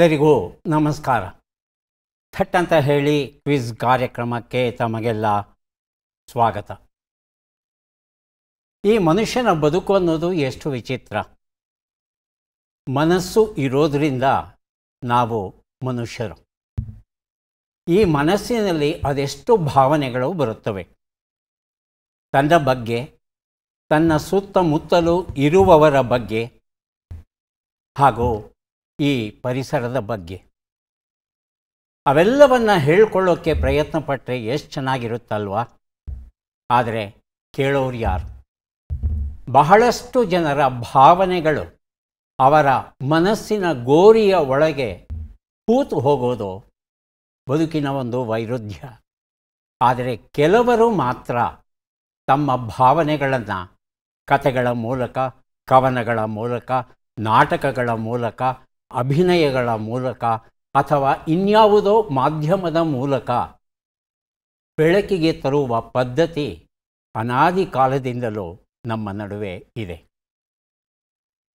ಎಲ್ಲರಿಗೂ ನಮಸ್ಕಾರ. ಥಟ್ ಅಂತ ಹೇಳಿ ಕ್ವಿಜ್ ಕಾರ್ಯಕ್ರಮಕ್ಕೆ ತಮಗೆಲ್ಲ ಸ್ವಾಗತ. ಈ ಮನುಷ್ಯನ ಬದುಕು ಅನ್ನೋದು ಎಷ್ಟು ವಿಚಿತ್ರ. ಮನಸ್ಸು ಇರೋದರಿಂದ ನಾವು ಮನುಷ್ಯರು. ಈ ಮನಸ್ಸಿನಲ್ಲಿ ಅದೆಷ್ಟು ಭಾವನೆಗಳು ಬರುತ್ತವೆ. ತನ್ನ ಬಗ್ಗೆ, ತನ್ನ ಸುತ್ತಮುತ್ತಲೂ ಇರುವವರ ಬಗ್ಗೆ ಹಾಗೂ ಈ ಪರಿಸರದ ಬಗ್ಗೆ. ಅವೆಲ್ಲವನ್ನು ಹೇಳ್ಕೊಳ್ಳೋಕ್ಕೆ ಪ್ರಯತ್ನ ಪಟ್ಟರೆ ಎಷ್ಟು ಚೆನ್ನಾಗಿರುತ್ತಲ್ವ. ಆದರೆ ಕೇಳೋರು ಯಾರು? ಬಹಳಷ್ಟು ಜನರ ಭಾವನೆಗಳು ಅವರ ಮನಸ್ಸಿನ ಗೋರಿಯ ಒಳಗೆ ಕೂತು ಹೋಗೋದು ಬದುಕಿನ ಒಂದು ವೈರುಧ್ಯ. ಆದರೆ ಕೆಲವರು ಮಾತ್ರ ತಮ್ಮ ಭಾವನೆಗಳನ್ನು ಕಥೆಗಳ ಮೂಲಕ, ಕವನಗಳ ಮೂಲಕ, ನಾಟಕಗಳ ಮೂಲಕ, ಅಭಿನಯಗಳ ಮೂಲಕ ಅಥವಾ ಇನ್ಯಾವುದೋ ಮಾಧ್ಯಮದ ಮೂಲಕ ಬೆಳಕಿಗೆ ತರುವ ಪದ್ಧತಿ ಅನಾದಿ ಕಾಲದಿಂದಲೂ ನಮ್ಮ ನಡುವೆ ಇದೆ.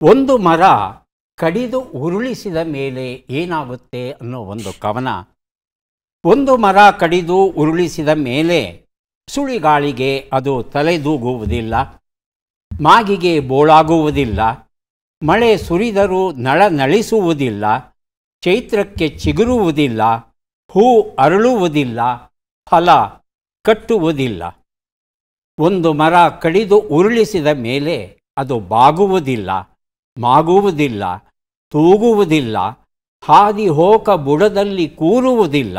ಒಂದು ಮರ ಕಡಿದು ಉರುಳಿಸಿದ ಮೇಲೆ ಏನಾಗುತ್ತೆ ಅನ್ನೋ ಒಂದು ಕವನ. ಒಂದು ಮರ ಕಡಿದು ಉರುಳಿಸಿದ ಮೇಲೆ ಸುಳಿಗಾಳಿಗೆ ಅದು ತಲೆದೂಗುವುದಿಲ್ಲ, ಮಾಗಿಗೆ ಬೋಳಾಗುವುದಿಲ್ಲ, ಮಳೆ ಸುರಿದರೂ ನಳನಳಿಸುವುದಿಲ್ಲ, ಚೈತ್ರಕ್ಕೆ ಚಿಗುರುವುದಿಲ್ಲ, ಹೂ ಅರಳುವುದಿಲ್ಲ, ಫಲ ಕಟ್ಟುವುದಿಲ್ಲ. ಒಂದು ಮರ ಕಡಿದು ಉರುಳಿಸಿದ ಮೇಲೆ ಅದು ಬಾಗುವುದಿಲ್ಲ, ಮಾಗುವುದಿಲ್ಲ, ತೂಗುವುದಿಲ್ಲ, ಹಾದಿ ಹೋಕ ಬುಡದಲ್ಲಿ ಕೂರುವುದಿಲ್ಲ,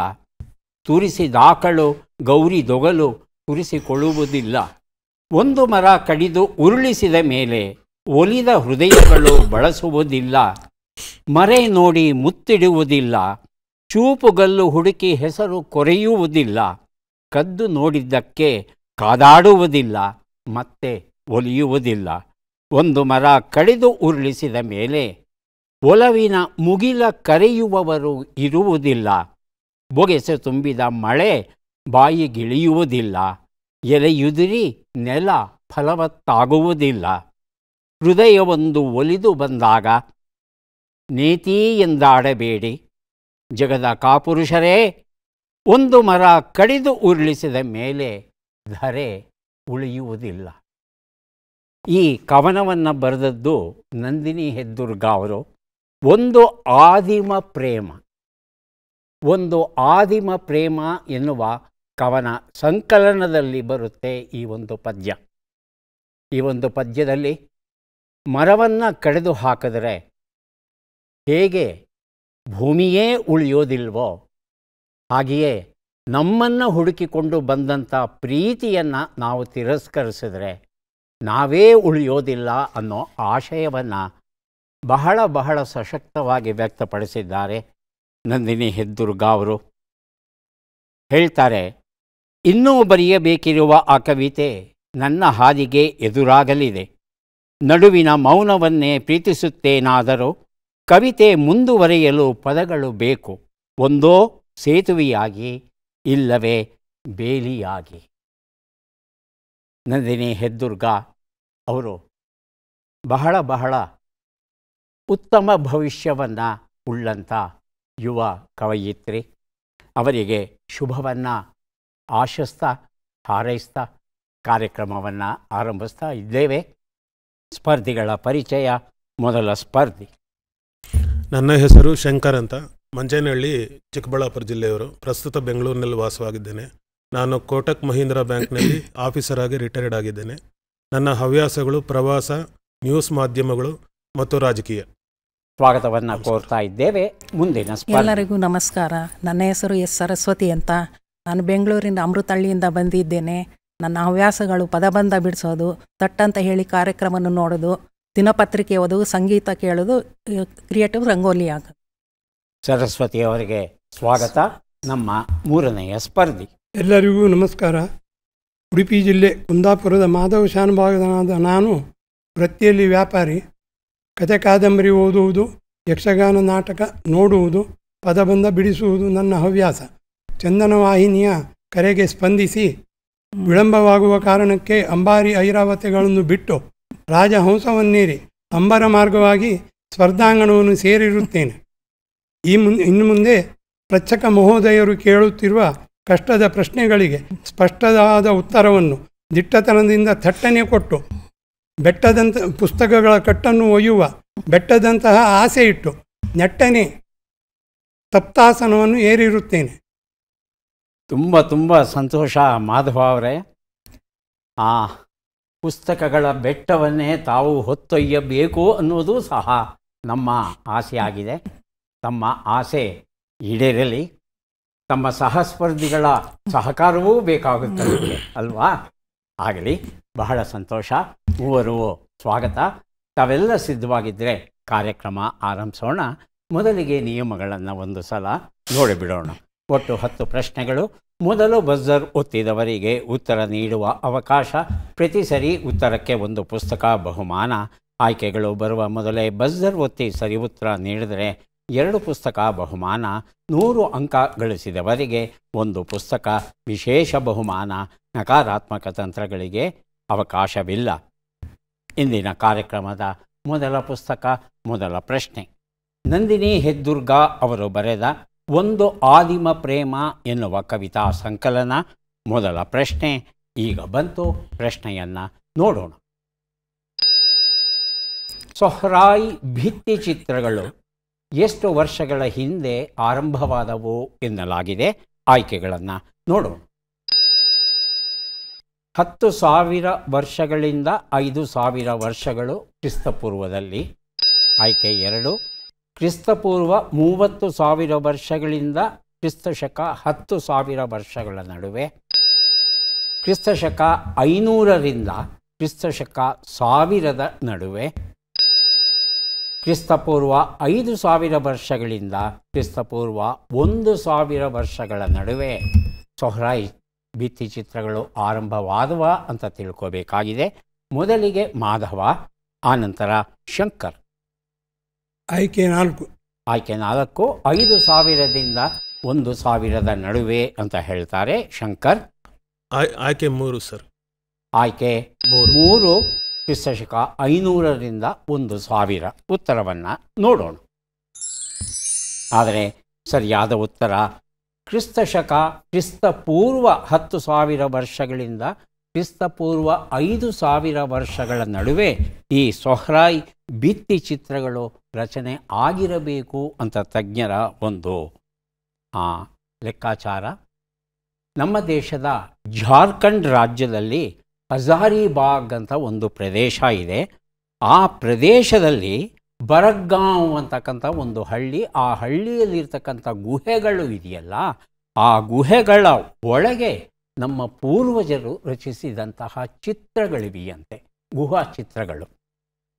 ತುರಿಸಿದಾಕಳು ಗೌರಿ ದೊಗಲು ತುರಿಸಿಕೊಳ್ಳುವುದಿಲ್ಲ. ಒಂದು ಮರ ಕಡಿದು ಉರುಳಿಸಿದ ಮೇಲೆ ಒಲಿದ ಹೃದಯಗಳು ಬಳಸುವುದಿಲ್ಲ, ಮರೆ ನೋಡಿ ಮುತ್ತಿಡುವುದಿಲ್ಲ, ಚೂಪುಗಲ್ಲು ಹುಡುಕಿ ಹೆಸರು ಕೊರೆಯುವುದಿಲ್ಲ, ಕದ್ದು ನೋಡಿದ್ದಕ್ಕೆ ಕಾದಾಡುವುದಿಲ್ಲ, ಮತ್ತೆ ಒಲಿಯುವುದಿಲ್ಲ. ಒಂದು ಮರ ಕಡಿದು ಉರುಳಿಸಿದ ಮೇಲೆ ಒಲವಿನ ಮುಗಿಲ ಕರೆಯುವವರು ಇರುವುದಿಲ್ಲ, ಬೊಗೆಸೆ ತುಂಬಿದ ಮಳೆ ಬಾಯಿಗಿಳಿಯುವುದಿಲ್ಲ, ಎಲೆಯುದುರಿ ನೆಲ ಫಲವತ್ತಾಗುವುದಿಲ್ಲ. ಹೃದಯವೊಂದು ಒಲಿದು ಬಂದಾಗ ನೇತಿ ಎಂದಾಡಬೇಡಿ, ಜಗದ ಕಾಪುರುಷರೇ. ಒಂದು ಮರ ಕಡಿದು ಉರುಳಿಸಿದ ಮೇಲೆ ಧರೆ ಉಳಿಯುವುದಿಲ್ಲ. ಈ ಕವನವನ್ನು ಬರೆದದ್ದು ನಂದಿನಿ ಹೆದ್ದುರ್ಗ ಅವರು. ಒಂದು ಆದಿಮ ಪ್ರೇಮ, ಒಂದು ಆದಿಮ ಪ್ರೇಮ ಎನ್ನುವ ಕವನ ಸಂಕಲನದಲ್ಲಿ ಬರುತ್ತೆ ಈ ಒಂದು ಪದ್ಯ. ಈ ಒಂದು ಪದ್ಯದಲ್ಲಿ ಮರವನ್ನು ಕಡಿದು ಹಾಕಿದರೆ ಹೇಗೆ ಭೂಮಿಯೇ ಉಳಿಯೋದಿಲ್ವೋ ಹಾಗೆಯೇ ನಮ್ಮನ್ನು ಹುಡುಕಿಕೊಂಡು ಬಂದಂಥ ಪ್ರೀತಿಯನ್ನು ನಾವು ತಿರಸ್ಕರಿಸಿದರೆ ನಾವೇ ಉಳಿಯೋದಿಲ್ಲ ಅನ್ನೋ ಆಶಯವನ್ನು ಬಹಳ ಬಹಳ ಸಶಕ್ತವಾಗಿ ವ್ಯಕ್ತಪಡಿಸಿದ್ದಾರೆ ನಂದಿನಿ ಹೆದ್ದುರ್ಗ ಅವರು. ಹೇಳ್ತಾರೆ, ಇನ್ನೂ ಬರೆಯಬೇಕಿರುವ ಆ ಕವಿತೆ ನನ್ನ ಹಾದಿಗೆ ಎದುರಾಗಲಿದೆ. ನಡುವಿನ ಮೌನವನ್ನೇ ಪ್ರೀತಿಸುತ್ತೇನಾದರೂ ಕವಿತೆ ಮುಂದುವರೆಯಲು ಪದಗಳು ಬೇಕು, ಒಂದೋ ಸೇತುವೆಯಾಗಿ, ಇಲ್ಲವೇ ಬೇಲಿಯಾಗಿ. ನಂದಿನಿ ಹೆದ್ದುರ್ಗ ಅವರು ಬಹಳ ಬಹಳ ಉತ್ತಮ ಭವಿಷ್ಯವನ್ನು ಉಳ್ಳಂಥ ಯುವ ಕವಯಿತ್ರಿ. ಅವರಿಗೆ ಶುಭವನ್ನು ಆಶಿಸ್ತಾ ಹಾರೈಸ್ತಾ ಕಾರ್ಯಕ್ರಮವನ್ನು ಆರಂಭಿಸ್ತಾ ಇದ್ದೇವೆ. ಸ್ಪರ್ಧಿಗಳ ಪರಿಚಯ. ಮೊದಲ ಸ್ಪರ್ಧಿ. ನನ್ನ ಹೆಸರು ಶಂಕರ್ ಅಂತ, ಮಂಚೇನಹಳ್ಳಿ, ಚಿಕ್ಕಬಳ್ಳಾಪುರ ಜಿಲ್ಲೆಯವರು. ಪ್ರಸ್ತುತ ಬೆಂಗಳೂರಿನಲ್ಲಿ ವಾಸವಾಗಿದ್ದೇನೆ. ನಾನು ಕೋಟಕ್ ಮಹೀಂದ್ರಾ ಬ್ಯಾಂಕ್ನಲ್ಲಿ ಆಫೀಸರ್ ಆಗಿ ರಿಟೈರ್ಡ್ ಆಗಿದ್ದೇನೆ. ನನ್ನ ಹವ್ಯಾಸಗಳು ಪ್ರವಾಸ, ನ್ಯೂಸ್ ಮಾಧ್ಯಮಗಳು ಮತ್ತು ರಾಜಕೀಯ. ಸ್ವಾಗತವನ್ನು ಕೋರ್ತಾ ಇದ್ದೇವೆ. ಮುಂದಿನ ಸ್ಪರ್ಧಿ. ಎಲ್ಲರಿಗೂ ನಮಸ್ಕಾರ. ನನ್ನ ಹೆಸರು ಎಸ್ ಸರಸ್ವತಿ ಅಂತ. ನಾನು ಬೆಂಗಳೂರಿನ ಅಮೃತಹಳ್ಳಿಯಿಂದ ಬಂದಿದ್ದೇನೆ. ನನ್ನ ಹವ್ಯಾಸಗಳು ಪದಬಂಧ ಬಿಡಿಸೋದು, ತಟ್ಟಂತ ಹೇಳಿ ಕಾರ್ಯಕ್ರಮವನ್ನು ನೋಡೋದು, ದಿನಪತ್ರಿಕೆ ಓದೋದು, ಸಂಗೀತ ಕೇಳೋದು, ಕ್ರಿಯೇಟಿವ್ ರಂಗೋಲಿ ಆಗೋದು. ಸರಸ್ವತಿ ಅವರಿಗೆ ಸ್ವಾಗತ. ನಮ್ಮ ಮೂರನೆಯ ಸ್ಪರ್ಧಿ. ಎಲ್ಲರಿಗೂ ನಮಸ್ಕಾರ. ಉಡುಪಿ ಜಿಲ್ಲೆ ಕುಂದಾಪುರದ ಮಾಧವ ಶಾನುಭಾಗನಾದ ನಾನು ವೃತ್ತಿಯಲ್ಲಿ ವ್ಯಾಪಾರಿ. ಕಥೆ ಕಾದಂಬರಿ ಓದುವುದು, ಯಕ್ಷಗಾನ ನಾಟಕ ನೋಡುವುದು, ಪದಬಂಧ ಬಿಡಿಸುವುದು ನನ್ನ ಹವ್ಯಾಸ. ಚಂದನ ವಾಹಿನಿಯ ಕರೆಗೆ ಸ್ಪಂದಿಸಿ ವಿಳಂಬವಾಗುವ ಕಾರಣಕ್ಕೆ ಅಂಬಾರಿ ಐರಾವತೆಗಳನ್ನು ಬಿಟ್ಟು ರಾಜಹಂಸವನ್ನೇರಿ ಅಂಬರ ಮಾರ್ಗವಾಗಿ ಸ್ಪರ್ಧಾಂಗಣವನ್ನು ಸೇರಿರುತ್ತೇನೆ. ಇನ್ನು ಮುಂದೆ ಪ್ರಚಕ ಮಹೋದಯರು ಕೇಳುತ್ತಿರುವ ಕಷ್ಟದ ಪ್ರಶ್ನೆಗಳಿಗೆ ಸ್ಪಷ್ಟವಾದ ಉತ್ತರವನ್ನು ದಿಟ್ಟತನದಿಂದ ಥಟ್ಟನೆ ಕೊಟ್ಟು ಬೆಟ್ಟದಂಥ ಪುಸ್ತಕಗಳ ಕಟ್ಟನ್ನು ಒಯ್ಯುವ ಬೆಟ್ಟದಂತಹ ಆಸೆ ಇಟ್ಟು ನೆಟ್ಟನೆ ತಪ್ತಾಸನವನ್ನು ಏರಿರುತ್ತೇನೆ. ತುಂಬ ತುಂಬ ಸಂತೋಷ ಮಾಧವ ಅವರೇ. ಆ ಪುಸ್ತಕಗಳ ಬೆಟ್ಟವನ್ನೇ ತಾವು ಹೊತ್ತೊಯ್ಯಬೇಕು ಅನ್ನೋದು ಸಹ ನಮ್ಮ ಆಸೆಯಾಗಿದೆ. ತಮ್ಮ ಆಸೆ ಈಡೇರಲಿ. ತಮ್ಮ ಸಹಸ್ಪರ್ಧಿಗಳ ಸಹಕಾರವೂ ಬೇಕಾಗುತ್ತದೆ ಅಲ್ವಾ? ಆಗಲಿ, ಬಹಳ ಸಂತೋಷ. ಮೂವರು ಸ್ವಾಗತ. ತಾವೆಲ್ಲ ಸಿದ್ಧವಾಗಿದ್ದರೆ ಕಾರ್ಯಕ್ರಮ ಆರಂಭಿಸೋಣ. ಮೊದಲಿಗೆ ನಿಯಮಗಳನ್ನು ಒಂದು ಸಲ ನೋಡಿಬಿಡೋಣ. ಒಟ್ಟು 10 ಪ್ರಶ್ನೆಗಳು. ಮೊದಲು ಬಜರ್ ಒತ್ತಿದವರಿಗೆ ಉತ್ತರ ನೀಡುವ ಅವಕಾಶ. ಪ್ರತಿ ಸರಿ ಉತ್ತರಕ್ಕೆ ಒಂದು ಪುಸ್ತಕ ಬಹುಮಾನ. ಆಯ್ಕೆಗಳು ಬರುವ ಮೊದಲೇ ಬಜರ್ ಒತ್ತಿ ಸರಿ ಉತ್ತರ ನೀಡಿದರೆ 2 ಪುಸ್ತಕ ಬಹುಮಾನ. 100 ಅಂಕ ಗಳಿಸಿದವರಿಗೆ ಒಂದು ಪುಸ್ತಕ ವಿಶೇಷ ಬಹುಮಾನ. ನಕಾರಾತ್ಮಕ ತಂತ್ರಗಳಿಗೆ ಅವಕಾಶವಿಲ್ಲ. ಇಂದಿನ ಕಾರ್ಯಕ್ರಮದ ಮೊದಲ ಪುಸ್ತಕ, ಮೊದಲ ಪ್ರಶ್ನೆ ನಂದಿನಿ ಹೆದ್ದುರ್ಗ ಅವರು ಬರೆದ ಒಂದು ಆದಿಮ ಪ್ರೇಮ ಎನ್ನುವ ಕವಿತಾ ಸಂಕಲನ. ಮೊದಲ ಪ್ರಶ್ನೆ ಈಗ ಬಂತು. ಪ್ರಶ್ನೆಯನ್ನು ನೋಡೋಣ. ಸೊಹ್ರಾಯಿ ಭಿತ್ತಿ ಚಿತ್ರಗಳು ಎಷ್ಟು ವರ್ಷಗಳ ಹಿಂದೆ ಆರಂಭವಾದವು ಎನ್ನಲಾಗಿದೆ? ಆಯ್ಕೆಗಳನ್ನು ನೋಡೋಣ. 10,000 ವರ್ಷಗಳಿಂದ 5,000 ವರ್ಷಗಳು ಕ್ರಿಸ್ತಪೂರ್ವದಲ್ಲಿ. ಆಯ್ಕೆ 2, ಕ್ರಿಸ್ತಪೂರ್ವ 30,000 ವರ್ಷಗಳಿಂದ ಕ್ರಿಸ್ತಶಕ 10,000 ವರ್ಷಗಳ ನಡುವೆ. ಕ್ರಿಸ್ತಶಕ 500ರಿಂದ ಕ್ರಿಸ್ತಶಕ 1000ದ ನಡುವೆ. ಕ್ರಿಸ್ತಪೂರ್ವ 5,000 ವರ್ಷಗಳಿಂದ ಕ್ರಿಸ್ತಪೂರ್ವ 1,000 ವರ್ಷಗಳ ನಡುವೆ ಸೊಹ್ರಾಯಿ ಭಿತ್ತಿ ಚಿತ್ರಗಳು ಆರಂಭವಾದವ ಅಂತ ತಿಳ್ಕೋಬೇಕಾಗಿದೆ. ಮೊದಲಿಗೆ ಮಾಧವ, ಆನಂತರ ಶಂಕರ್. ಆಯ್ಕೆ 4. ಆಯ್ಕೆ 4, 5,000ದಿಂದ 1,000ದ ನಡುವೆ ಅಂತ ಹೇಳ್ತಾರೆ ಶಂಕರ್. ಆಯ್ಕೆ 3 ಸರ್. ಆಯ್ಕೆ 3, ಕ್ರಿಸ್ತಶಕ 500ರಿಂದ 1,000. ಉತ್ತರವನ್ನು ನೋಡೋಣ. ಆದರೆ ಸರಿಯಾದ ಉತ್ತರ ಕ್ರಿಸ್ತಶಕ ಕ್ರಿಸ್ತಪೂರ್ವ 10,000 ವರ್ಷಗಳಿಂದ ಕ್ರಿಸ್ತಪೂರ್ವ 5,000 ವರ್ಷಗಳ ನಡುವೆ ಈ ಸೊಹ್ರಾಯಿ ಭಿತ್ತಿ ಚಿತ್ರಗಳು ರಚನೆ ಆಗಿರಬೇಕು ಅಂತ ತಜ್ಞರ ಒಂದು ಲೆಕ್ಕಾಚಾರ. ನಮ್ಮ ದೇಶದ ಜಾರ್ಖಂಡ್ ರಾಜ್ಯದಲ್ಲಿ ಹಜಾರಿಬಾಗ್ ಅಂತ ಒಂದು ಪ್ರದೇಶ ಇದೆ. ಆ ಪ್ರದೇಶದಲ್ಲಿ ಬರಗಾಂವ್ ಅಂತಕ್ಕಂಥ ಒಂದು ಹಳ್ಳಿ. ಆ ಹಳ್ಳಿಯಲ್ಲಿರ್ತಕ್ಕಂಥ ಗುಹೆಗಳು ಇದೆಯಲ್ಲ, ಆ ಗುಹೆಗಳ ಒಳಗೆ ನಮ್ಮ ಪೂರ್ವಜರು ರಚಿಸಿದಂತಹ ಚಿತ್ರಗಳಿವೆಯಂತೆ, ಗುಹಾ ಚಿತ್ರಗಳು.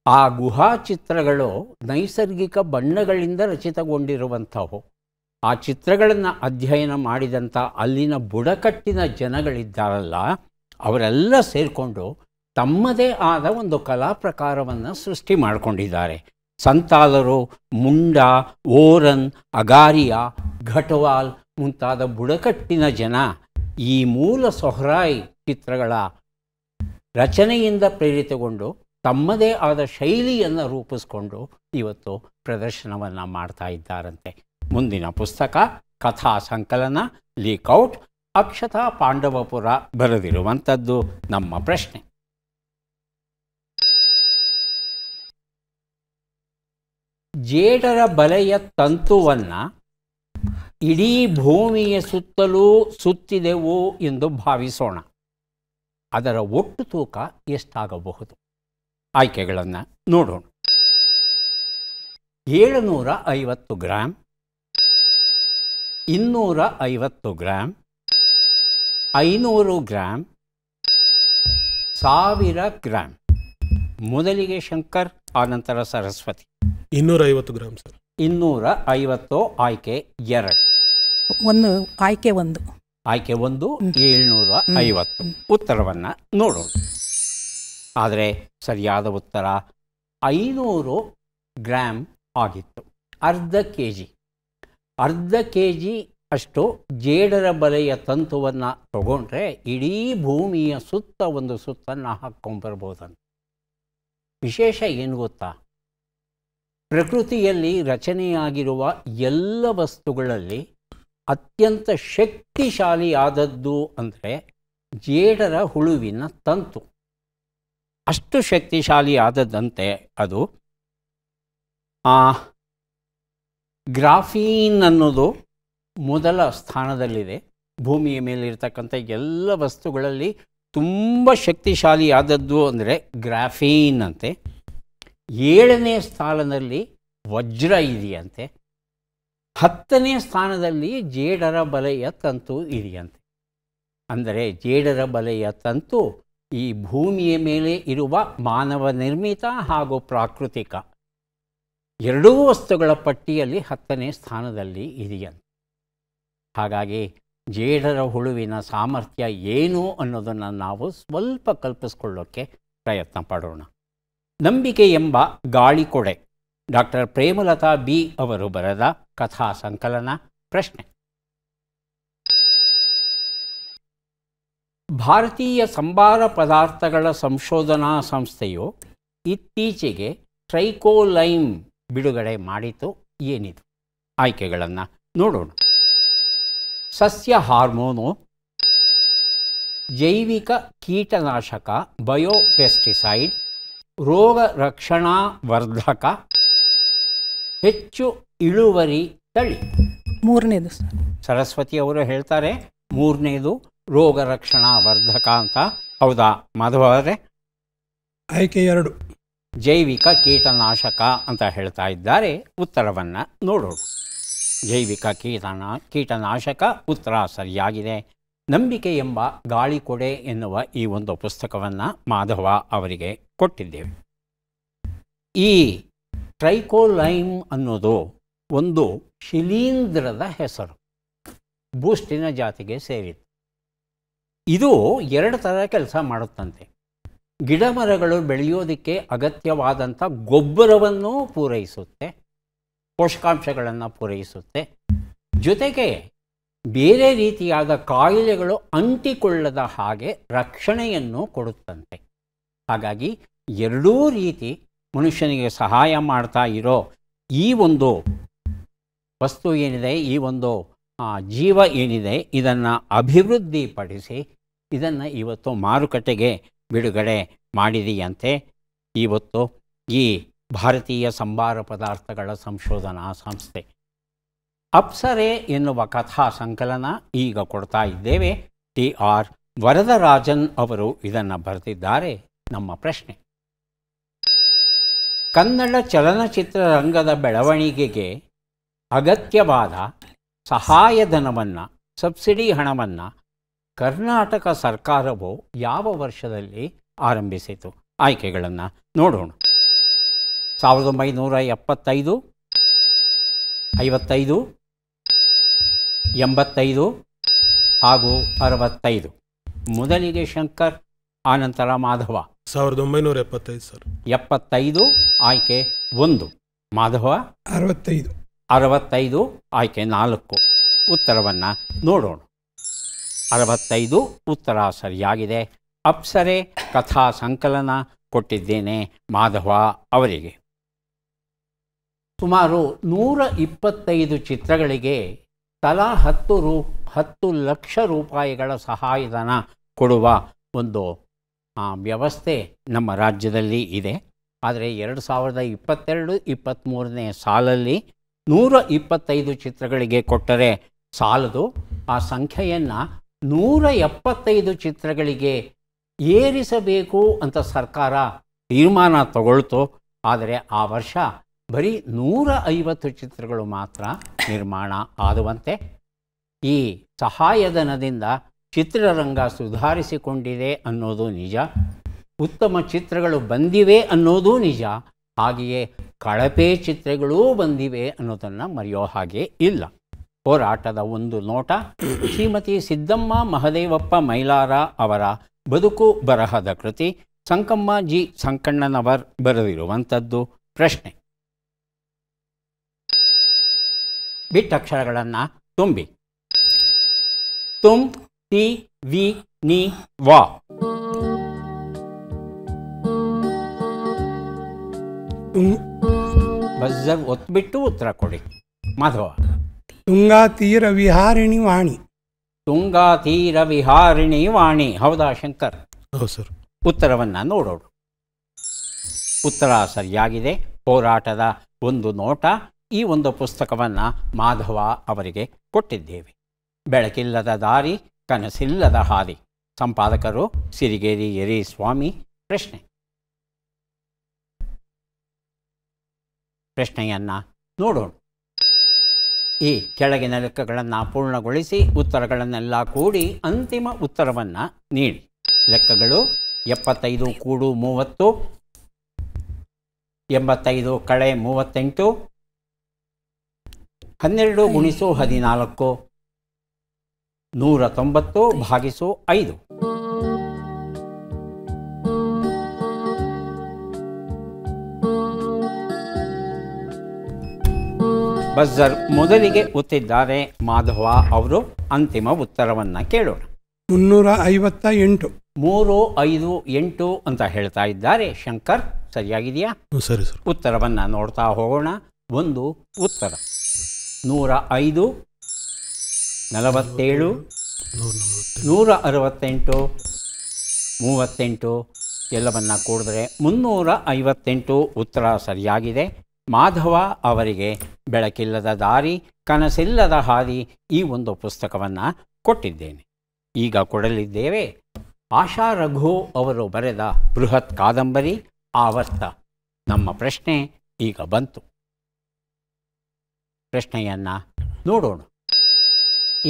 ಆ ಗುಹಾ ಚಿತ್ರಗಳು ನೈಸರ್ಗಿಕ ಬಣ್ಣಗಳಿಂದ ರಚಿತಗೊಂಡಿರುವಂಥವು. ಆ ಚಿತ್ರಗಳನ್ನು ಅಧ್ಯಯನ ಮಾಡಿದಂಥ ಅಲ್ಲಿನ ಬುಡಕಟ್ಟಿನ ಜನಗಳಿದ್ದಾರಲ್ಲ, ಅವರೆಲ್ಲ ಸೇರಿಕೊಂಡು ತಮ್ಮದೇ ಆದ ಒಂದು ಕಲಾ ಪ್ರಕಾರವನ್ನು ಸೃಷ್ಟಿ ಮಾಡಿಕೊಂಡಿದ್ದಾರೆ. ಸಂತಾಲರು, ಮುಂಡ, ಓರನ್, ಅಗಾರಿಯಾ, ಘಟವಾಲ್ ಮುಂತಾದ ಬುಡಕಟ್ಟಿನ ಜನ ಈ ಮೂಲ ಸೊಹ್ರಾಯಿ ಚಿತ್ರಗಳ ರಚನೆಯಿಂದ ಪ್ರೇರಿತಗೊಂಡು ತಮ್ಮದೇ ಆದ ಶೈಲಿಯನ್ನು ರೂಪಿಸ್ಕೊಂಡು ಇವತ್ತು ಪ್ರದರ್ಶನವನ್ನು ಮಾಡ್ತಾ ಇದ್ದಾರಂತೆ. ಮುಂದಿನ ಪುಸ್ತಕ ಕಥಾ ಸಂಕಲನ ಲೀಕೌಟ್, ಅಕ್ಷತಾ ಪಾಂಡವಪುರ ಬರೆದಿರುವಂಥದ್ದು. ನಮ್ಮ ಪ್ರಶ್ನೆ: ಜೇಡರ ಬಲೆಯ ತಂತುವನ್ನು ಇಡೀ ಭೂಮಿಯ ಸುತ್ತಲೂ ಸುತ್ತಿದೆವು ಎಂದು ಭಾವಿಸೋಣ. ಅದರ ಒಟ್ಟು ತೂಕ ಎಷ್ಟಾಗಬಹುದು? ಆಯ್ಕೆಗಳನ್ನು ನೋಡೋಣ. 750 ಗ್ರಾಂ, 250 ಗ್ರಾಂ, 500 ಗ್ರಾಂ, 1000 ಗ್ರಾಂ. ಮೊದಲಿಗೆ ಶಂಕರ್, ಆನಂತರ ಸರಸ್ವತಿ. 250 gram sir. 250. ಆಯ್ಕೆ 2. ಆಯ್ಕೆ 1. ಆಯ್ಕೆ 1 750. ಉತ್ತರವನ್ನು ನೋಡೋಣ. ಆದರೆ ಸರಿಯಾದ ಉತ್ತರ 500 ಗ್ರಾಂ ಆಗಿತ್ತು. ಅರ್ಧ ಕೆ ಜಿ ಅಷ್ಟು ಜೇಡರ ಬಲೆಯ ತಂತುವನ್ನು ತಗೊಂಡ್ರೆ ಇಡೀ ಭೂಮಿಯ ಸುತ್ತ ಒಂದು ಸುತ್ತನ್ನು ಹಾಕ್ಕೊಂಡ್ಬರ್ಬೋದಂತ. ವಿಶೇಷ ಏನು ಗೊತ್ತಾ? ಪ್ರಕೃತಿಯಲ್ಲಿ ರಚನೆಯಾಗಿರುವ ಎಲ್ಲ ವಸ್ತುಗಳಲ್ಲಿ ಅತ್ಯಂತ ಶಕ್ತಿಶಾಲಿಯಾದದ್ದು ಅಂದರೆ ಜೇಡರ ಹುಳುವಿನ ತಂತು. ಅಷ್ಟು ಶಕ್ತಿಶಾಲಿಯಾದದ್ದಂತೆ ಅದು. ಗ್ರಾಫೀನ್ ಅನ್ನೋದು ಮೊದಲ ಸ್ಥಾನದಲ್ಲಿದೆ. ಭೂಮಿಯ ಮೇಲಿರ್ತಕ್ಕಂಥ ಎಲ್ಲ ವಸ್ತುಗಳಲ್ಲಿ ತುಂಬ ಶಕ್ತಿಶಾಲಿಯಾದದ್ದು ಅಂದರೆ ಗ್ರಾಫೀನ್ ಅಂತೆ. 7ನೇ ಸ್ಥಾನದಲ್ಲಿ ವಜ್ರ ಇದೆಯಂತೆ. 10ನೇ ಸ್ಥಾನದಲ್ಲಿ ಜೇಡರ ಬಲೆಯ ತಂತು ಇದೆಯಂತೆ. ಅಂದರೆ ಜೇಡರ ಬಲೆಯ ತಂತು ಈ ಭೂಮಿಯ ಮೇಲೆ ಇರುವ ಮಾನವ ನಿರ್ಮಿತ ಹಾಗೂ ಪ್ರಾಕೃತಿಕ ಎರಡೂ ವಸ್ತುಗಳ ಪಟ್ಟಿಯಲ್ಲಿ 10ನೇ ಸ್ಥಾನದಲ್ಲಿ ಇದೆಯಂತೆ. ಹಾಗಾಗಿ ಜೇಡರ ಹುಳುವಿನ ಸಾಮರ್ಥ್ಯ ಏನು ಅನ್ನೋದನ್ನು ನಾವು ಸ್ವಲ್ಪ ಕಲ್ಪಿಸ್ಕೊಳ್ಳೋಕ್ಕೆ ಪ್ರಯತ್ನ ಪಡೋಣ. ನಂಬಿಕೆ ಎಂಬ ಗಾಳಿಕೊಡೆ, ಡಾಕ್ಟರ್ ಪ್ರೇಮಲತಾ ಬಿ ಅವರು ಬರೆದ ಕಥಾ ಸಂಕಲನ. ಪ್ರಶ್ನೆ: ಭಾರತೀಯ ಸಂಬಾರ ಪದಾರ್ಥಗಳ ಸಂಶೋಧನಾ ಸಂಸ್ಥೆಯು ಇತ್ತೀಚೆಗೆ ಟ್ರೈಕೋಲೈಮ್ ಬಿಡುಗಡೆ ಮಾಡಿತು. ಏನಿದು? ಆಯ್ಕೆಗಳನ್ನು ನೋಡೋಣ. ಸಸ್ಯ ಹಾರ್ಮೋನು, ಜೈವಿಕ ಕೀಟನಾಶಕ ಬಯೋಪೆಸ್ಟಿಸೈಡ್, ರೋಗ ರಕ್ಷಣಾ ವರ್ಧಕ, ಹೆಚ್ಚು ಇಳುವರಿ ತಳಿ. 3ನೇದು ಸರ್. ಸರಸ್ವತಿ ಅವರು ಹೇಳ್ತಾರೆ 3ನೇದು ರೋಗ ರಕ್ಷಣಾ ವರ್ಧಕ ಅಂತ. ಹೌದಾ ಮಾಧವ ಅವರೇ? ಆಯ್ಕೆ 2 ಜೈವಿಕ ಕೀಟನಾಶಕ ಅಂತ ಹೇಳ್ತಾ ಇದ್ದಾರೆ. ಉತ್ತರವನ್ನು ನೋಡೋಣ. ಜೈವಿಕ ಕೀಟನಾಶಕ ಉತ್ತರ ಸರಿಯಾಗಿದೆ. ನಂಬಿಕೆ ಎಂಬ ಗಾಳಿಕೊಡೆ ಎನ್ನುವ ಈ ಒಂದು ಪುಸ್ತಕವನ್ನು ಮಾಧವ ಅವರಿಗೆ ಕೊಟ್ಟಿದ್ದೇವೆ. ಈ ಟ್ರೈಕೋಲೈಮ್ ಅನ್ನೋದು ಒಂದು ಶಿಲೀಂಧ್ರದ ಹೆಸರು, ಬೂಸ್ಟಿನ ಜಾತಿಗೆ ಸೇರಿತು. ಇದು 2 ಥರ ಕೆಲಸ ಮಾಡುತ್ತಂತೆ. ಗಿಡ ಮರಗಳು ಬೆಳೆಯೋದಕ್ಕೆ ಅಗತ್ಯವಾದಂಥ ಗೊಬ್ಬರವನ್ನು ಪೂರೈಸುತ್ತೆ, ಪೋಷಕಾಂಶಗಳನ್ನು ಪೂರೈಸುತ್ತೆ. ಜೊತೆಗೆ ಬೇರೆ ರೀತಿಯಾದ ಕಾಯಿಲೆಗಳು ಅಂಟಿಕೊಳ್ಳದ ಹಾಗೆ ರಕ್ಷಣೆಯನ್ನು ಕೊಡುತ್ತಂತೆ. ಹಾಗಾಗಿ ಎರಡೂ ರೀತಿ ಮನುಷ್ಯನಿಗೆ ಸಹಾಯ ಮಾಡ್ತಾ ಇರೋ ಈ ಒಂದು ವಸ್ತು ಏನಿದೆ, ಈ ಒಂದು ಜೀವ ಏನಿದೆ, ಇದನ್ನು ಅಭಿವೃದ್ಧಿಪಡಿಸಿ ಇದನ್ನು ಇವತ್ತು ಮಾರುಕಟ್ಟೆಗೆ ಬಿಡುಗಡೆ ಮಾಡಿದೆಯಂತೆ. ಇವತ್ತು ಈ ಭಾರತೀಯ ಸಂಬಾರ ಪದಾರ್ಥಗಳ ಸಂಶೋಧನಾ ಸಂಸ್ಥೆ. ಅಪ್ಸರೆ ಎನ್ನುವ ಕಥಾ ಸಂಕಲನ ಈಗ ಕೊಡ್ತಾ ಇದ್ದೇವೆ. TR ವರದರಾಜನ್ ಅವರು ಇದನ್ನು ಬರೆದಿದ್ದಾರೆ. ನಮ್ಮ ಪ್ರಶ್ನೆ: ಕನ್ನಡ ಚಲನಚಿತ್ರ ರಂಗದ ಬೆಳವಣಿಗೆಗೆ ಅಗತ್ಯವಾದ ಸಹಾಯಧನವನ್ನು, ಸಬ್ಸಿಡಿ ಹಣವನ್ನು ಕರ್ನಾಟಕ ಸರ್ಕಾರವು ಯಾವ ವರ್ಷದಲ್ಲಿ ಆರಂಭಿಸಿತು? ಆಯ್ಕೆಗಳನ್ನು ನೋಡೋಣ. 1975, 55, 85 ಹಾಗೂ 65. ಮೊದಲಿಗೆ ಶಂಕರ್, ಆನಂತರ ಮಾಧವ. 1975 ಸರ್. 75 ಆಯ್ಕೆ 1. ಮಾಧವ 65. 65 ಆಯ್ಕೆ 4. ಉತ್ತರವನ್ನು ನೋಡೋಣ. 65 ಉತ್ತರ ಸರಿಯಾಗಿದೆ. ಅಪ್ಸರೆ ಕಥಾ ಸಂಕಲನ ಕೊಟ್ಟಿದ್ದೇನೆ ಮಾಧವ ಅವರಿಗೆ. ಸುಮಾರು 125 ಚಿತ್ರಗಳಿಗೆ ತಲಾ 10 ಲಕ್ಷ ರೂಪಾಯಿಗಳ ಸಹಾಯಧನ ಕೊಡುವ ಒಂದು ವ್ಯವಸ್ಥೆ ನಮ್ಮ ರಾಜ್ಯದಲ್ಲಿ ಇದೆ. ಆದರೆ 2022-23ನೇ ಸಾಲಲ್ಲಿ 125 ಚಿತ್ರಗಳಿಗೆ ಕೊಟ್ಟರೆ ಸಾಲದು. ಆ ಸಂಖ್ಯೆಯನ್ನು 175 ಚಿತ್ರಗಳಿಗೆ ಏರಿಸಬೇಕು ಅಂತ ಸರ್ಕಾರ ತೀರ್ಮಾನ ತಗೊಳ್ತು. ಆದರೆ ಆ ವರ್ಷ ಬರೀ 150 ಚಿತ್ರಗಳು ಮಾತ್ರ ನಿರ್ಮಾಣ ಆದುವಂತೆ. ಈ ಸಹಾಯಧನದಿಂದ ಚಿತ್ರರಂಗ ಸುಧಾರಿಸಿಕೊಂಡಿದೆ ಅನ್ನೋದು ನಿಜ, ಉತ್ತಮ ಚಿತ್ರಗಳು ಬಂದಿವೆ ಅನ್ನೋದು ನಿಜ, ಹಾಗೆಯೇ ಕಳಪೆ ಚಿತ್ರಗಳೂ ಬಂದಿವೆ ಅನ್ನೋದನ್ನು ಮರೆಯೋ ಹಾಗೆ ಇಲ್ಲ. ಹೋರಾಟದ ಒಂದು ನೋಟ, ಶ್ರೀಮತಿ ಸಿದ್ದಮ್ಮ ಮಹದೇವಪ್ಪ ಮೈಲಾರ ಅವರ ಬದುಕು ಬರಹದ ಕೃತಿ, ಸಂಕಮ್ಮ ಜಿ ಸಂಕಣ್ಣನವರ್ ಬರೆದಿರುವಂಥದ್ದು. ಪ್ರಶ್ನೆ: ಬಿಟ್ಟಕ್ಷರಗಳನ್ನು ತುಂಬಿ. ತುಮ್, ತಿ, ವಿ, ನಿ, ವಾ. ತುಂ ಬಜರ್ ಒತ್ಬಿಟ್ಟು ಉತ್ತರ ಕೊಡಿ. ಮಾಧವ. ತುಂಗಾ ತೀರ ವಿಹಾರಿಣಿ ವಾಣಿ. ತುಂಗಾ ತೀರ ವಿಹಾರಿಣಿ ವಾಣಿ. ಹೌದಾ ಶಂಕರ್? ಹೌದು ಸರ್. ಉತ್ತರವನ್ನು ನೋಡೋಣ. ಉತ್ತರ ಸರಿಯಾಗಿದೆ. ಹೋರಾಟದ ಒಂದು ನೋಟ, ಈ ಒಂದು ಪುಸ್ತಕವನ್ನು ಮಾಧವ ಅವರಿಗೆ ಕೊಟ್ಟಿದ್ದೇವೆ. ಬೆಳಕಿಲ್ಲದ ದಾರಿ, ಕನಸಿಲ್ಲದ ಹಾದಿ. ಸಂಪಾದಕರು ಸಿರಿಗೇರಿ ಎರಿ ಸ್ವಾಮಿ. ಪ್ರಶ್ನೆಯನ್ನು ನೋಡೋಣ. ಈ ಕೆಳಗಿನ ಲೆಕ್ಕಗಳನ್ನು ಪೂರ್ಣಗೊಳಿಸಿ ಉತ್ತರಗಳನ್ನೆಲ್ಲ ಕೂಡಿ ಅಂತಿಮ ಉತ್ತರವನ್ನು ನೀಡಿ. ಲೆಕ್ಕಗಳು 75 ಕೂಡು 30, 85 ಕಳೆ 38, 12 ಗುಣಿಸು 14, 190 ಭಾಗಿಸು 5. ಬಜರ್ ಮೊದಲಿಗೆ ಒತ್ತಿದ್ದಾರೆ ಮಾಧವ ಅವರು. ಅಂತಿಮ ಉತ್ತರವನ್ನು ಕೇಳೋಣ. 358. 3, 5, 8 ಅಂತ ಹೇಳ್ತಾ ಇದ್ದಾರೆ ಶಂಕರ್. ಸರಿಯಾಗಿದೆಯಾ? ಸರಿ ಸರ್. ಉತ್ತರವನ್ನು ನೋಡ್ತಾ ಹೋಗೋಣ. ಒಂದು ಉತ್ತರ 105, 47, 168, 38 ಎಲ್ಲವನ್ನ ಕೂಡಿದ್ರೆ 358 ಉತ್ತರ ಸರಿಯಾಗಿದೆ. ಮಾಧವ ಅವರಿಗೆ ಬೆಳಕಿಲ್ಲದ ದಾರಿ, ಕನಸಿಲ್ಲದ ಹಾದಿ ಈ ಒಂದು ಪುಸ್ತಕವನ್ನು ಕೊಟ್ಟಿದ್ದೇನೆ. ಈಗ ಕೊಡಲಿದ್ದೇವೆ ಆಶಾ ರಘು ಅವರು ಬರೆದ ಬೃಹತ್ ಕಾದಂಬರಿ ಆವರ್ತ. ನಮ್ಮ ಪ್ರಶ್ನೆ ಈಗ ಬಂತು. ಪ್ರಶ್ನೆಯನ್ನು ನೋಡೋಣ.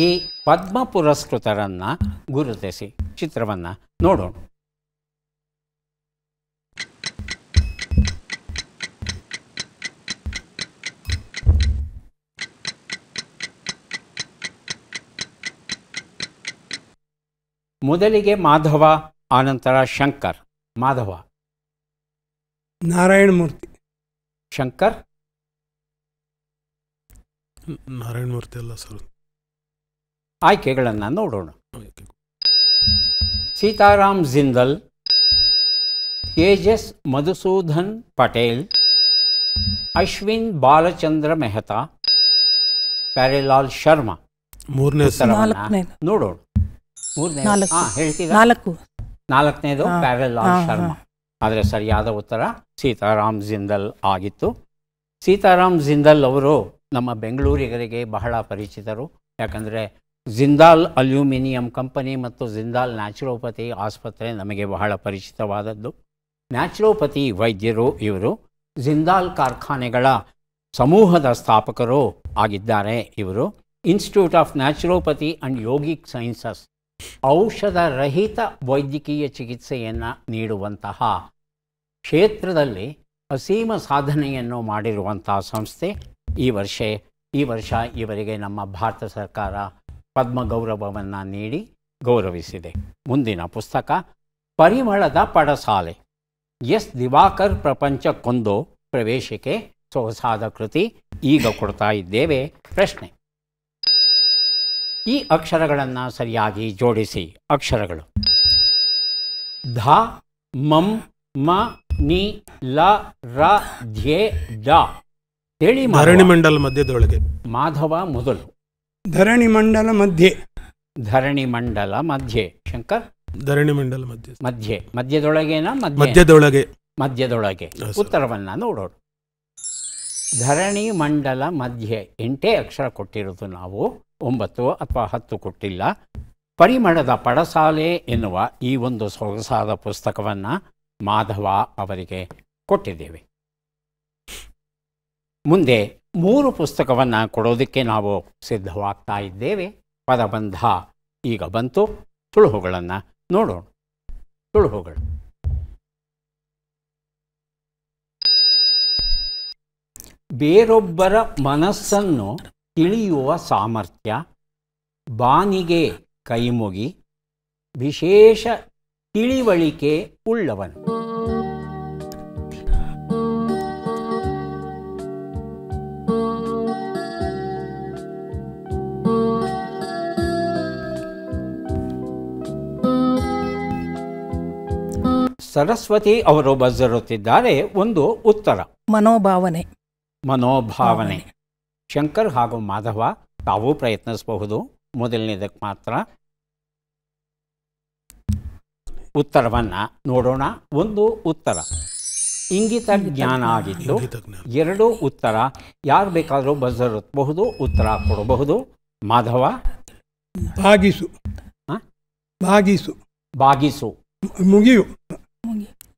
ಈ ಪದ್ಮ ಪುರಸ್ಕೃತರನ್ನು ಗುರುತಿಸಿ. ಚಿತ್ರವನ್ನು ನೋಡೋಣ. ಮೊದಲಿಗೆ ಮಾಧವ, ಆನಂತರ ಶಂಕರ್. ಮಾಧವ. ನಾರಾಯಣ ಮೂರ್ತಿ. ಶಂಕರ್. ನಾರಾಯಣ ಮೂರ್ತಿ ಅಲ್ಲ ಸರ್. ಆಯ್ಕೆಗಳನ್ನು ನೋಡೋಣ. ಸೀತಾರಾಮ್ ಜಿಂದಲ್, ತೇಜಸ್ ಮಧುಸೂದನ್ ಪಟೇಲ್, ಅಶ್ವಿನ್ ಬಾಲಚಂದ್ರ ಮೆಹ್ತಾ, ಪ್ಯಾರೇಲಾಲ್ ಶರ್ಮಾ. ಮೂರನೇ ನೋಡೋಣ. ಹೇಳ್ತೀರಾ? ನಾಲ್ಕನೇದು ಪ್ಯಾರೇಲಾಲ್ ಶರ್ಮಾ. ಆದರೆ ಸರಿಯಾದ ಉತ್ತರ ಸೀತಾರಾಮ್ ಜಿಂದಲ್ ಆಗಿತ್ತು. ಸೀತಾರಾಮ್ ಜಿಂದಲ್ ಅವರು ನಮ್ಮ ಬೆಂಗಳೂರಿಗರಿಗೆ ಬಹಳ ಪರಿಚಿತರು. ಯಾಕಂದರೆ ಜಿಂದಾಲ್ ಅಲ್ಯೂಮಿನಿಯಂ ಕಂಪನಿ ಮತ್ತು ಜಿಂದಾಲ್ ನ್ಯಾಚುರೋಪತಿ ಆಸ್ಪತ್ರೆ ನಮಗೆ ಬಹಳ ಪರಿಚಿತವಾದದ್ದು. ನ್ಯಾಚುರೋಪತಿ ವೈದ್ಯರು ಇವರು. ಜಿಂದಾಲ್ ಕಾರ್ಖಾನೆಗಳ ಸಮೂಹದ ಸ್ಥಾಪಕರು ಆಗಿದ್ದಾರೆ ಇವರು. Institute of naturopathy and yogic sciences, ಔಷಧ ರಹಿತ ವೈದ್ಯಕೀಯ ಚಿಕಿತ್ಸೆಯನ್ನು ನೀಡುವಂತಹ ಕ್ಷೇತ್ರದಲ್ಲಿ ಅಸೀಮ ಸಾಧನೆಯನ್ನು ಮಾಡಿರುವಂಥ ಸಂಸ್ಥೆ. ಈ ವರ್ಷ ಇವರಿಗೆ ನಮ್ಮ ಭಾರತ ಸರ್ಕಾರ ಪದ್ಮ ಗೌರವವನ್ನು ನೀಡಿ ಗೌರವಿಸಿದೆ. ಮುಂದಿನ ಪುಸ್ತಕ ಪರಿಮಳದ ಪಡಸಾಲೆ. ಎಸ್ ದಿವಾಕರ್ ಪ್ರಪಂಚಕ್ಕೊಂದು ಪ್ರವೇಶಿಕೆ. ಸೊಗಸಾದ ಕೃತಿ. ಈಗ ಕೊಡ್ತಾ ಇದ್ದೇವೆ ಪ್ರಶ್ನೆ. ಈ ಅಕ್ಷರಗಳನ್ನು ಸರಿಯಾಗಿ ಜೋಡಿಸಿ. ಅಕ್ಷರಗಳು ಧ, ಮಂ, ಮ, ನಿ, ಲ, ರ, ಧ್ಯೆ, ಡ. ಹೇಳಿ. ಧರಣಿ ಮಂಡಲ ಮಧ್ಯದೊಳಗೆ. ಮಾಧವ ಮೊದಲು. ಧರಣಿ ಮಂಡಲ ಮಧ್ಯೆ. ಧರಣಿ ಮಂಡಲ ಮಧ್ಯೆ. ಶಂಕರ್. ಧರಣಿ ಮಂಡಲ ಮಧ್ಯೆ. ಮಧ್ಯದೊಳಗೇನಾ? ಮಧ್ಯದೊಳಗೆ. ಉತ್ತರವನ್ನು ನೋಡೋಣ. ಧರಣಿ ಮಂಡಲ ಮಧ್ಯೆ 8 ಅಕ್ಷರ ಕೊಟ್ಟಿರೋದು ನಾವು, 9 ಅಥವಾ 10 ಕೊಟ್ಟಿಲ್ಲ. ಪರಿಮಳದ ಪಡಸಾಲೆ ಎನ್ನುವ ಈ ಒಂದು ಸೊಗಸಾದ ಪುಸ್ತಕವನ್ನು ಮಾಧವ ಅವರಿಗೆ ಕೊಟ್ಟಿದ್ದೇವೆ. ಮುಂದೆ 3 ಪುಸ್ತಕವನ್ನು ಕೊಡೋದಕ್ಕೆ ನಾವು ಸಿದ್ಧವಾಗ್ತಾ ಇದ್ದೇವೆ. ಪದಬಂಧ ಈಗ ಬಂತು. ತುಳುಹುಗಳನ್ನು ನೋಡೋಣ. ತುಳುಹುಗಳು. ಬೇರೊಬ್ಬರ ಮನಸ್ಸನ್ನು ತಿಳಿಯುವ ಸಾಮರ್ಥ್ಯ, ಬಾನಿಗೆ ಕೈಮುಗಿ, ವಿಶೇಷ ತಿಳಿವಳಿಕೆ ಉಳ್ಳವನು. ಸರಸ್ವತಿ ಅವರು ಬರೆದಿರುತ್ತಿದ್ದಾರೆ ಒಂದು ಉತ್ತರ. ಮನೋಭಾವನೆ. ಮನೋಭಾವನೆ. ಶಂಕರ್ ಹಾಗೂ ಮಾಧವ ತಾವೂ ಪ್ರಯತ್ನಿಸಬಹುದು. ಮೊದಲನೇದಕ್ಕೆ ಮಾತ್ರ ಉತ್ತರವನ್ನು ನೋಡೋಣ. ಒಂದು ಉತ್ತರ ಇಂಗಿತ ಜ್ಞಾನ ಆಗಿತ್ತು. ಎರಡು ಉತ್ತರ ಯಾರು ಬೇಕಾದರೂ ಬಜರ್ ಒತ್ತಬಹುದು, ಉತ್ತರ ಕೊಡಬಹುದು. ಮಾಧವ ಭಾಗಿಸು. ಭಾಗಿಸು. ಬಾಗಿಸು. ಮುಗಿಯು.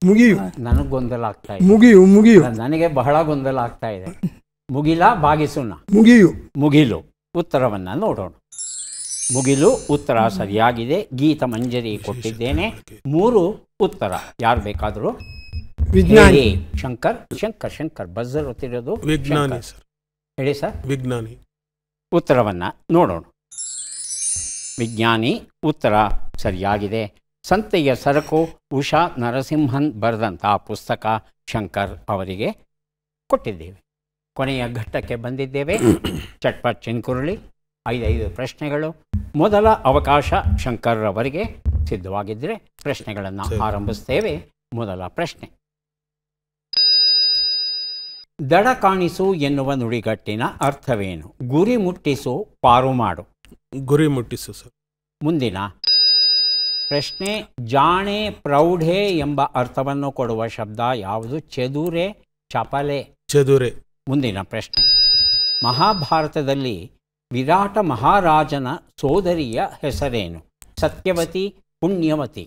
ಮುಗಿಯು. ನನಗೆ ಗೊಂದಲ ಆಗ್ತಾ ಇದೆ. ಮುಗಿಯು. ಮುಗಿಯು. ನನಗೆ ಬಹಳ ಗೊಂದಲ ಆಗ್ತಾ ಇದೆ. ಮುಗಿಲ ಬಾಗಿಸುನ. ಮುಗಿಯು. ಮುಗಿಲು. ಉತ್ತರವನ್ನು ನೋಡೋಣ. ಮುಗಿಲು ಉತ್ತರ ಸರಿಯಾಗಿದೆ. ಗೀತ ಮಂಜರಿ ಕೊಟ್ಟಿದ್ದೇನೆ. 3 ಉತ್ತರ ಯಾರು ಬೇಕಾದರೂ. ವಿಜ್ಞಾನಿ. ಶಂಕರ್ ಶಂಕರ್ ಶಂಕರ್ ಬಜರ್ ಒತ್ತಿರೋದು. ವಿಜ್ಞಾನಿ ಸರ್. ಹೇಳಿ ಸರ್. ವಿಜ್ಞಾನಿ. ಉತ್ತರವನ್ನು ನೋಡೋಣ. ವಿಜ್ಞಾನಿ ಉತ್ತರ ಸರಿಯಾಗಿದೆ. ಸಂತೆಯ ಸರಕು ಉಷಾ ನರಸಿಂಹನ್ ಬರೆದಂಥ ಪುಸ್ತಕ ಶಂಕರ್ ಅವರಿಗೆ ಕೊಟ್ಟಿದ್ದೇವೆ. ಕೊನೆಯ ಘಟ್ಟಕ್ಕೆ ಬಂದಿದ್ದೇವೆ. ಚಟ್ಪಟ್ ಚಿನ್ಕುರುಳಿ. 5 ಪ್ರಶ್ನೆಗಳು. ಮೊದಲ ಅವಕಾಶ ಶಂಕರ್ ಅವರಿಗೆ. ಸಿದ್ಧವಾಗಿದ್ದರೆ ಪ್ರಶ್ನೆಗಳನ್ನು ಆರಂಭಿಸ್ತೇವೆ. ಮೊದಲ ಪ್ರಶ್ನೆ. ದಡ ಕಾಣಿಸು ಎನ್ನುವ ನುಡಿಗಟ್ಟಿನ ಅರ್ಥವೇನು? ಗುರಿ ಮುಟ್ಟಿಸು, ಪಾರು ಮಾಡು. ಗುರಿ ಮುಟ್ಟಿಸು ಸರ್. ಮುಂದಿನ ಪ್ರಶ್ನೆ. ಜಾಣೆ, ಪ್ರೌಢೆ ಎಂಬ ಅರ್ಥವನ್ನು ಕೊಡುವ ಶಬ್ದ ಯಾವುದು? ಚದುರೆ, ಚಪಲೆ. ಚದುರೆ. ಮುಂದಿನ ಪ್ರಶ್ನೆ. ಮಹಾಭಾರತದಲ್ಲಿ ವಿರಾಟ ಮಹಾರಾಜನ ಸೋದರಿಯ ಹೆಸರೇನು? ಸತ್ಯವತಿ, ಪುಣ್ಯವತಿ.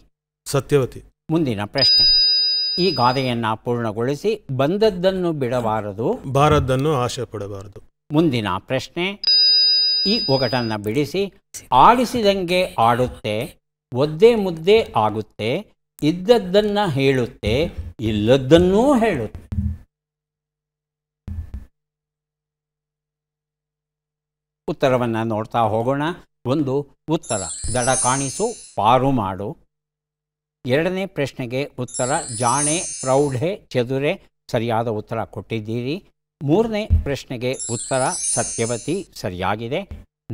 ಸತ್ಯವತಿ. ಮುಂದಿನ ಪ್ರಶ್ನೆ. ಈ ಗಾದೆಯನ್ನು ಪೂರ್ಣಗೊಳಿಸಿ. ಬಂದದ್ದನ್ನು ಬಿಡಬಾರದು, ಬಾರದ್ದನ್ನು ಆಶೆ ಪಡಬಾರದು. ಮುಂದಿನ ಪ್ರಶ್ನೆ. ಈ ಒಗಟನ್ನು ಬಿಡಿಸಿ. ಆಡಿಸಿದಂಗೆ ಆಡುತ್ತೆ, ಒದ್ದೆ ಮುದ್ದೆ ಆಗುತ್ತೆ, ಇದ್ದದ್ದನ್ನು ಹೇಳುತ್ತೆ, ಇಲ್ಲದ್ದನ್ನೂ ಹೇಳುತ್ತೆ. ಉತ್ತರವನ್ನು ನೋಡ್ತಾ ಹೋಗೋಣ. ಒಂದು ಉತ್ತರ ದಡ ಕಾಣಿಸು, ಪಾರು ಮಾಡು. ಎರಡನೇ ಪ್ರಶ್ನೆಗೆ ಉತ್ತರ ಜಾಣೆ, ಪ್ರೌಢೆ, ಚದುರೆ ಸರಿಯಾದ ಉತ್ತರ ಕೊಟ್ಟಿದ್ದೀರಿ. ಮೂರನೇ ಪ್ರಶ್ನೆಗೆ ಉತ್ತರ ಸತ್ಯವತಿ ಸರಿಯಾಗಿದೆ.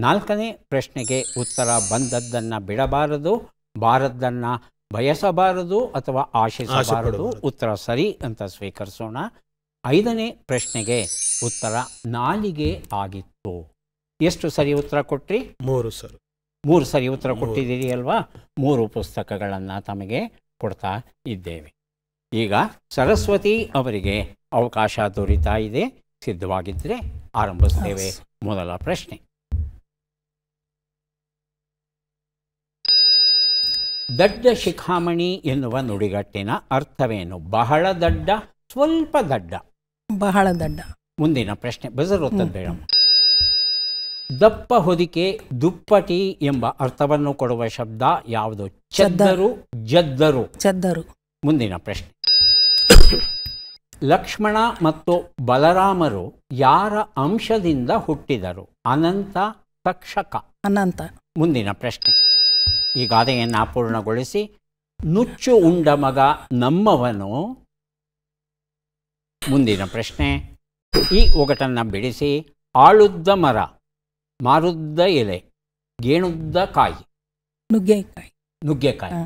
ನಾಲ್ಕನೇ ಪ್ರಶ್ನೆಗೆ ಉತ್ತರ ಬಂದದ್ದನ್ನು ಬಿಡಬಾರದು, ಬಾರದ್ದನ್ನು ಬಯಸಬಾರದು ಅಥವಾ ಆಶಿಸಬಾರದು. ಉತ್ತರ ಸರಿ ಅಂತ ಸ್ವೀಕರಿಸೋಣ. ಐದನೇ ಪ್ರಶ್ನೆಗೆ ಉತ್ತರ ನಾಲಿಗೆ ಆಗಿತ್ತು. ಎಷ್ಟು ಸರಿ ಉತ್ತರ ಕೊಟ್ರಿ? 3 ಸರ್. 3 ಸರಿ ಉತ್ತರ ಕೊಟ್ಟಿದ್ದೀರಿ ಅಲ್ವಾ? 3 ಪುಸ್ತಕಗಳನ್ನು ತಮಗೆ ಕೊಡ್ತಾ ಇದ್ದೇವೆ. ಈಗ ಸರಸ್ವತಿ ಅವರಿಗೆ ಅವಕಾಶ ದೊರೀತಾ ಇದೆ. ಸಿದ್ಧವಾಗಿದ್ದರೆ ಆರಂಭಿಸ್ತೇವೆ. ಮೊದಲ ಪ್ರಶ್ನೆ. ದಡ್ಡ ಶಿಖಾಮಣಿ ಎನ್ನುವ ನುಡಿಗಟ್ಟಿನ ಅರ್ಥವೇನು? ಬಹಳ ದಡ್ಡ, ಸ್ವಲ್ಪ ದಡ್ಡ. ಬಹಳ ದಡ್ಡ. ಮುಂದಿನ ಪ್ರಶ್ನೆ. ಬಜರ್ ಒತ್ತದ ಬೇಡ. ದಪ್ಪ ಹೊದಿಕೆ, ದುಪ್ಪಟಿ ಎಂಬ ಅರ್ಥವನ್ನು ಕೊಡುವ ಶಬ್ದ ಯಾವುದು? ಚದ್ದರು, ಜದ್ದರು. ಚದ್ದರು. ಮುಂದಿನ ಪ್ರಶ್ನೆ. ಲಕ್ಷ್ಮಣ ಮತ್ತು ಬಲರಾಮರು ಯಾರ ಅಂಶದಿಂದ ಹುಟ್ಟಿದರು? ಅನಂತ, ತಕ್ಷಕ. ಅನಂತ. ಮುಂದಿನ ಪ್ರಶ್ನೆ. ಈ ಗಾದೆಯನ್ನು ಪೂರ್ಣಗೊಳಿಸಿ. ನುಚ್ಚು ಉಂಡ ಮಗ ನಮ್ಮವನು. ಮುಂದಿನ ಪ್ರಶ್ನೆ. ಈ ಒಗಟನ್ನು ಬಿಡಿಸಿ. ಆಳುದ್ದ ಮರ, ಮಾರುದ್ದ ಎಲೆ, ಗೇಣುದ್ದ ಕಾಯಿ. ನುಗ್ಗೆಕಾಯಿ. ನುಗ್ಗೆಕಾಯಿ.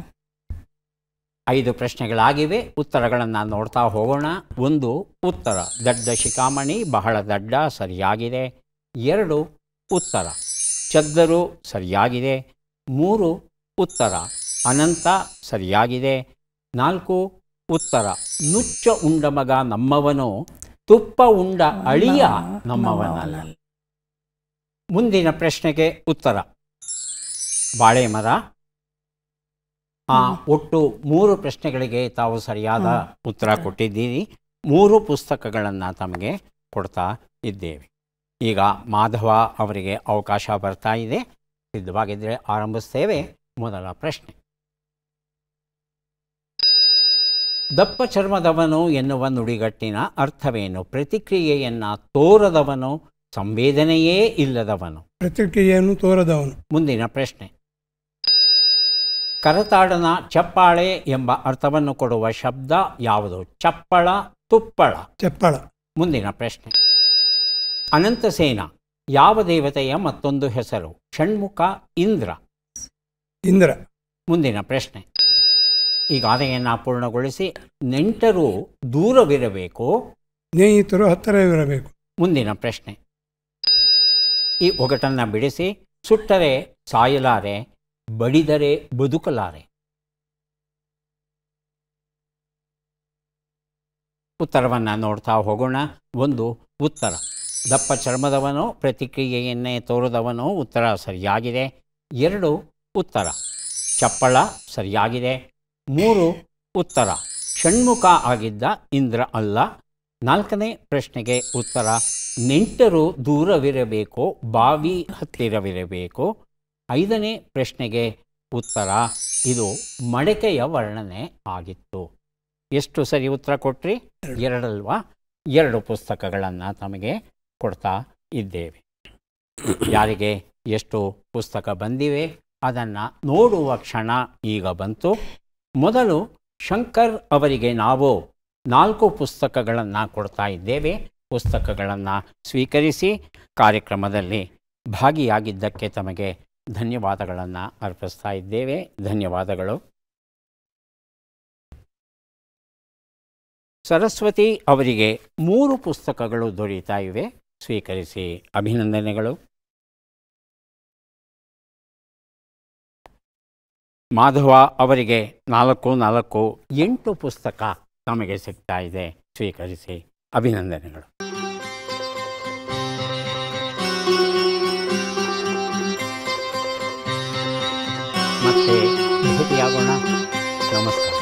5 ಪ್ರಶ್ನೆಗಳಾಗಿವೆ. ಉತ್ತರಗಳನ್ನು ನೋಡ್ತಾ ಹೋಗೋಣ. ಒಂದು ಉತ್ತರ ದಡ್ಡ ಶಿಖಾಮಣಿ, ಬಹಳ ದಡ್ಡ ಸರಿಯಾಗಿದೆ. 2 ಉತ್ತರ ಚದ್ದರು ಸರಿಯಾಗಿದೆ. 3 ಉತ್ತರ ಅನಂತ ಸರಿಯಾಗಿದೆ. 4 ಉತ್ತರ ನುಚ್ಚ ಉಂಡ ಮಗ ನಮ್ಮವನು, ತುಪ್ಪ ಉಂಡ ಅಳಿಯ ನಮ್ಮವನಲ್ಲ. ಮುಂದಿನ ಪ್ರಶ್ನೆಗೆ ಉತ್ತರ ಬಾಳೆ ಮರ. ಒಟ್ಟು 3 ಪ್ರಶ್ನೆಗಳಿಗೆ ತಾವು ಸರಿಯಾದ ಉತ್ತರ ಕೊಟ್ಟಿದ್ದೀರಿ. 3 ಪುಸ್ತಕಗಳನ್ನು ತಮಗೆ ಕೊಡ್ತಾ ಇದ್ದೇವೆ. ಈಗ ಮಾಧವ ಅವರಿಗೆ ಅವಕಾಶ ಬರ್ತಾ ಇದೆ. ಸಿದ್ಧವಾಗಿದ್ದರೆ ಆರಂಭಿಸ್ತೇವೆ. ಮೊದಲ ಪ್ರಶ್ನೆ. ದಪ್ಪ ಚರ್ಮದವನು ಎನ್ನುವ ನುಡಿಗಟ್ಟಿನ ಅರ್ಥವೇನು? ಪ್ರತಿಕ್ರಿಯೆಯನ್ನು ತೋರದವನು, ಸಂವೇದನೆಯೇ ಇಲ್ಲದವನು. ಪ್ರತಿಕ್ರಿಯೆಯನ್ನು ತೋರದವನು. ಮುಂದಿನ ಪ್ರಶ್ನೆ. ಕರತಾಡನ, ಚಪ್ಪಾಳೆ ಎಂಬ ಅರ್ಥವನ್ನು ಕೊಡುವ ಶಬ್ದ ಯಾವುದು? ಚಪ್ಪಳ, ತುಪ್ಪಳ. ಚಪ್ಪಳ. ಮುಂದಿನ ಪ್ರಶ್ನೆ. ಅನಂತಸೇನ ಯಾವ ದೇವತೆಯ ಮತ್ತೊಂದು ಹೆಸರು? ಷಣ್ಮುಖ, ಇಂದ್ರ. ಇಂದ್ರ. ಮುಂದಿನ ಪ್ರಶ್ನೆ. ಈ ಗಾದೆಯನ್ನು ಪೂರ್ಣಗೊಳಿಸಿ. ನೆಂಟರು ದೂರವಿರಬೇಕು, ಸ್ನೇಹಿತರು ಹತ್ತಿರವಿರಬೇಕು. ಮುಂದಿನ ಪ್ರಶ್ನೆ. ಈ ಒಗಟನ್ನು ಬಿಡಿಸಿ. ಸುಟ್ಟರೆ ಸಾಯಲಾರೆ, ಬಡಿದರೆ ಬದುಕಲಾರೆ. ಉತ್ತರವನ್ನು ನೋಡ್ತಾ ಹೋಗೋಣ. ಒಂದು ಉತ್ತರ. ದಪ್ಪ ಚರ್ಮದವನು, ಪ್ರತಿಕ್ರಿಯೆಯನ್ನೇ ತೋರದವನು. ಉತ್ತರ ಸರಿಯಾಗಿದೆ. 2 ಉತ್ತರ. ಚಪ್ಪಳ ಸರಿಯಾಗಿದೆ. 3 ಉತ್ತರ. ಷಣ್ಮುಖ ಆಗಿದ್ದ ಇಂದ್ರ ಅಲ್ಲ. 4ನೇ ಪ್ರಶ್ನೆಗೆ ಉತ್ತರ. ನೆಂಟರು ದೂರವಿರಬೇಕು, ಬಾವಿ ಹತ್ತಿರವಿರಬೇಕು. 5ನೇ ಪ್ರಶ್ನೆಗೆ ಉತ್ತರ. ಇದು ಮಡಕೆಯ ವರ್ಣನೆ ಆಗಿತ್ತು. ಎಷ್ಟು ಸರಿ ಉತ್ತರ ಕೊಟ್ರಿ? 2 ಅಲ್ವಾ? 2 ಪುಸ್ತಕಗಳನ್ನು ತಮಗೆ ಕೊಡ್ತಾ ಇದ್ದೇವೆ. ಯಾರಿಗೆ ಎಷ್ಟು ಪುಸ್ತಕ ಬಂದಿವೆ ಅದನ್ನು ನೋಡುವ ಕ್ಷಣ ಈಗ ಬಂತು. ಮೊದಲು ಶಂಕರ್ ಅವರಿಗೆ ನಾವು 4 ಪುಸ್ತಕಗಳನ್ನು ಕೊಡ್ತಾ ಇದ್ದೇವೆ. ಪುಸ್ತಕಗಳನ್ನು ಸ್ವೀಕರಿಸಿ ಕಾರ್ಯಕ್ರಮದಲ್ಲಿ ಭಾಗಿಯಾಗಿದ್ದಕ್ಕೆ ತಮಗೆ ಧನ್ಯವಾದಗಳನ್ನು ಅರ್ಪಿಸ್ತಾ ಇದ್ದೇವೆ. ಧನ್ಯವಾದಗಳು. ಸರಸ್ವತಿ ಅವರಿಗೆ 3 ಪುಸ್ತಕಗಳು ದೊರೆಯುತ್ತಾ ಇವೆ. ಸ್ವೀಕರಿಸಿ ಅಭಿನಂದನೆಗಳು. ಮಾಧವ ಅವರಿಗೆ 4 8 ಪುಸ್ತಕ ತಮಗೆ ಸಿಗ್ತಾ ಇದೆ. ಸ್ವೀಕರಿಸಿ ಅಭಿನಂದನೆಗಳು. ಮತ್ತೆ ಭೇಟಿಯಾಗೋಣ. ನಮಸ್ಕಾರ.